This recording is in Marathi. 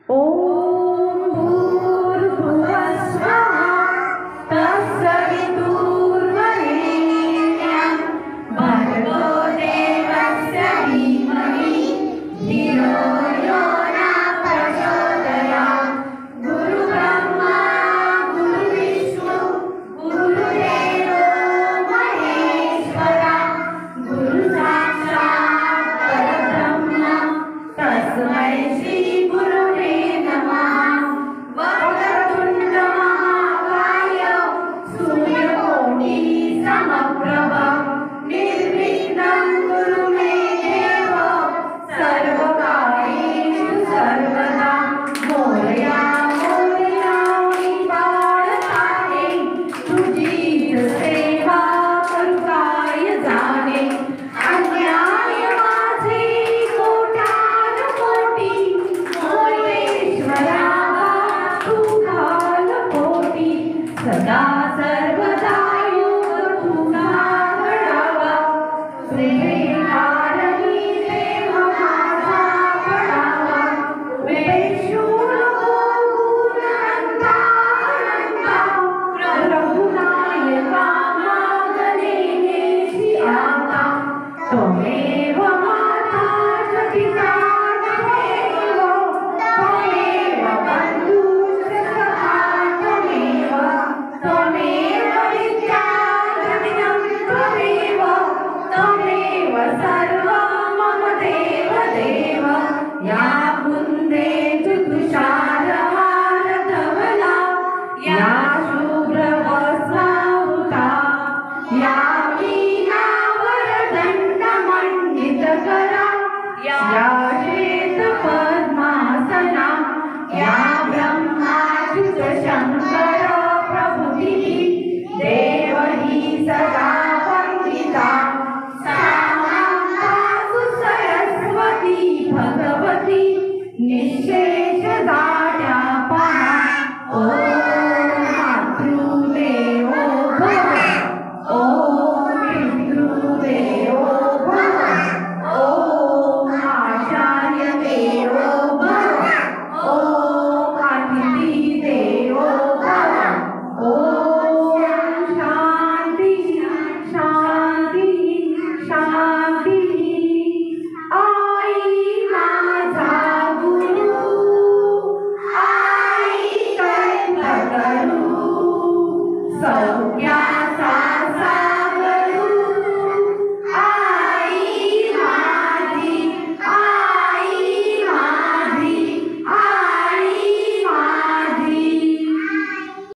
ॐ भूर्भुवः स्वः तत्सवितुर्वरेण्यं भर्गो देवस्य धीमहि धियो यो न प्रचोदयात्। गुरुब्रह्मा गुरुविष्णु गुरुदेवो महेश्वरः गुरुसाक्षात् परब्रह्म तस्मै श्री गुरुवे नमः। वक्रतुण्ड महाकाय सूर्यकोटि समप्रभ निर्विघ्नं कुरु मे देव सर्वकार्येषु सर्वदा। मोरया मोरया बाळकाने तुझीच सेवा करू काय जाणे। अन्याय माझे कोट्यान कोटी मोरेश्वरा तू घाल पोटी। सदा सर्वदा योग तुझा घडावा प्रेमारणी देव माझा पडावा। वेशूळ गुणवंता अनंता रघुनायका मागणे नेसी आता। त्वमेव माता च पिता च देव त्वमेव बन्धुश्च सखा त्वमेव। त्वमेव विद्या द्रविणं त्वमेव त्वमेव सर्वं मम देव देव। या कुन्देषु तुषारहारधवला या शुभ्रवस्त्रावृता या वीणावरदण्डमण्डितकरा या श्वेतपद्मासना या ब्रह्माच्युत शङ्कर प्रभृतिः देवही सदा वन्दिता। सा माता सरस्वती भगवती निश्चय